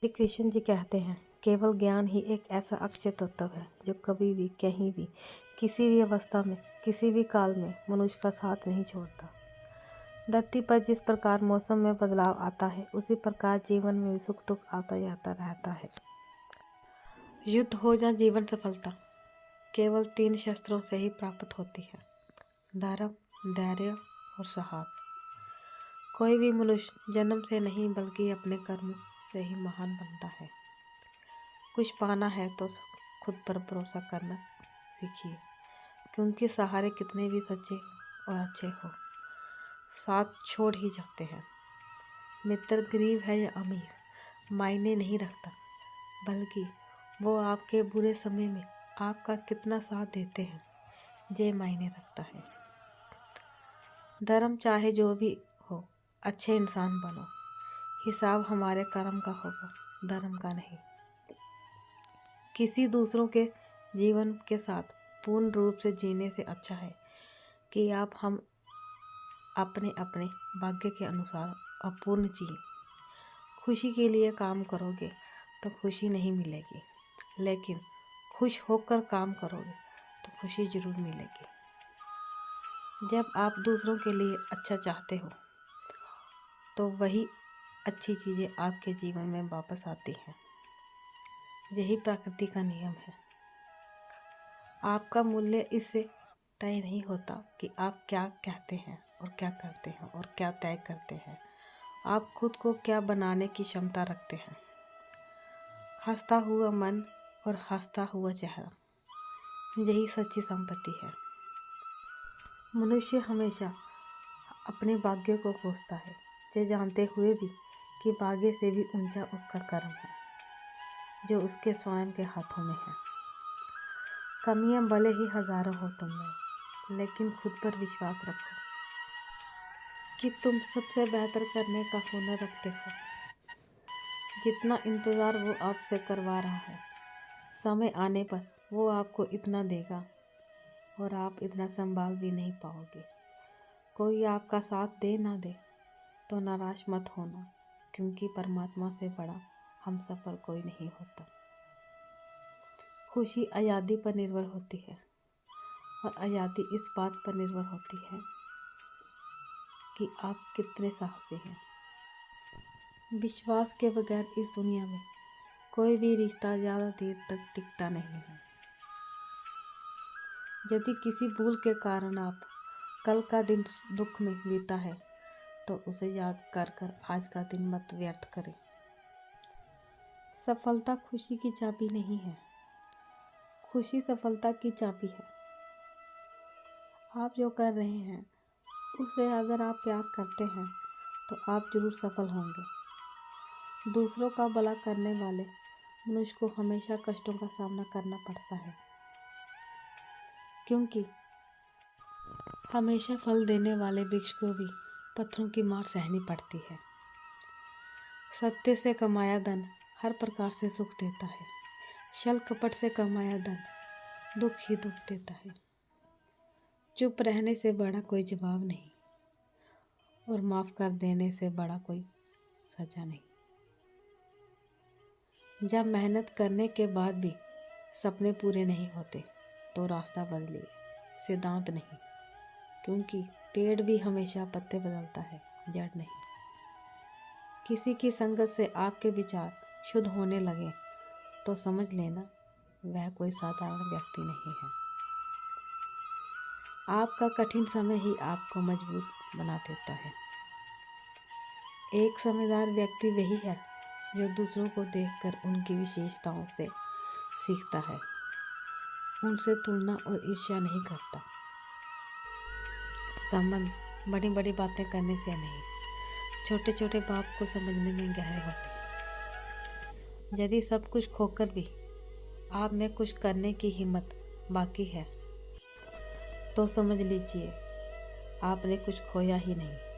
श्री कृष्ण जी कहते हैं, केवल ज्ञान ही एक ऐसा अक्षय तत्व है जो कभी भी, कहीं भी, किसी भी अवस्था में, किसी भी काल में मनुष्य का साथ नहीं छोड़ता। धरती पर जिस प्रकार मौसम में बदलाव आता है, उसी प्रकार जीवन में भी सुख दुख आता जाता रहता है। युद्ध हो या जीवन सफलता, केवल 3 शस्त्रों से ही प्राप्त होती है: धर्म, धैर्य और साहस। कोई भी मनुष्य जन्म से नहीं बल्कि अपने कर्मों से ही महान बनता है। कुछ पाना है तो खुद पर भरोसा करना सीखिए, क्योंकि सहारे कितने भी सच्चे और अच्छे हो, साथ छोड़ ही जाते हैं। मित्र गरीब है या अमीर मायने नहीं रखता, बल्कि वो आपके बुरे समय में आपका कितना साथ देते हैं, ये मायने रखता है। धर्म चाहे जो भी हो, अच्छे इंसान बनो। हिसाब हमारे कर्म का होगा, धर्म का नहीं। किसी दूसरों के जीवन के साथ पूर्ण रूप से जीने से अच्छा है कि हम अपने अपने भाग्य के अनुसार अपूर्ण जिए। खुशी के लिए काम करोगे तो खुशी नहीं मिलेगी, लेकिन खुश होकर काम करोगे तो खुशी जरूर मिलेगी। जब आप दूसरों के लिए अच्छा चाहते हो तो वही अच्छी चीज़ें आपके जीवन में वापस आती हैं। यही प्रकृति का नियम है। आपका मूल्य इससे तय नहीं होता कि आप क्या कहते हैं और क्या करते हैं और क्या तय करते हैं। आप खुद को क्या बनाने की क्षमता रखते हैं। हंसता हुआ मन और हंसता हुआ चेहरा, यही सच्ची संपत्ति है। मनुष्य हमेशा अपने भाग्य को कोसता है, ये जानते हुए भी कि भाग्य से भी ऊंचा उसका कर्म है, जो उसके स्वयं के हाथों में है। कमियां भले ही हजारों हो तुम में, लेकिन खुद पर विश्वास रखो कि तुम सबसे बेहतर करने का हुनर रखते हो। जितना इंतज़ार वो आपसे करवा रहा है, समय आने पर वो आपको इतना देगा और आप इतना संभाल भी नहीं पाओगे। कोई आपका साथ दे ना दे तो नाराज मत होना, क्योंकि परमात्मा से बड़ा हमसफर कोई नहीं होता। खुशी आज़ादी पर निर्भर होती है और आज़ादी इस बात पर निर्भर होती है कि आप कितने साहसी हैं। विश्वास के बगैर इस दुनिया में कोई भी रिश्ता ज़्यादा देर तक टिकता नहीं है। यदि किसी भूल के कारण आप कल का दिन दुख में बीता है तो उसे याद कर कर आज का दिन मत व्यर्थ करें। सफलता खुशी की चाबी नहीं है, खुशी सफलता की चाबी है। आप जो कर रहे हैं उसे अगर आप प्यार करते हैं तो आप जरूर सफल होंगे। दूसरों का भला करने वाले मनुष्य को हमेशा कष्टों का सामना करना पड़ता है, क्योंकि हमेशा फल देने वाले वृक्ष को भी पत्थरों की मार सहनी पड़ती है। सत्य से कमाया धन हर प्रकार से सुख देता है, छल कपट से कमाया धन दुख ही दुख देता है। चुप रहने से बड़ा कोई जवाब नहीं और माफ़ कर देने से बड़ा कोई सजा नहीं। जब मेहनत करने के बाद भी सपने पूरे नहीं होते तो रास्ता बदलिए, सिद्धांत नहीं, क्योंकि पेड़ भी हमेशा पत्ते बदलता है, जड़ नहीं। किसी की संगत से आपके विचार शुद्ध होने लगे तो समझ लेना वह कोई साधारण व्यक्ति नहीं है। आपका कठिन समय ही आपको मजबूत बना देता है। एक समझदार व्यक्ति वही है जो दूसरों को देखकर उनकी विशेषताओं से सीखता है, उनसे तुलना और ईर्ष्या नहीं करता। संबंध बड़ी बड़ी बातें करने से नहीं, छोटे छोटे बात को समझने में गहरे होते हैं। यदि सब कुछ खोकर भी आप में कुछ करने की हिम्मत बाकी है तो समझ लीजिए आपने कुछ खोया ही नहीं।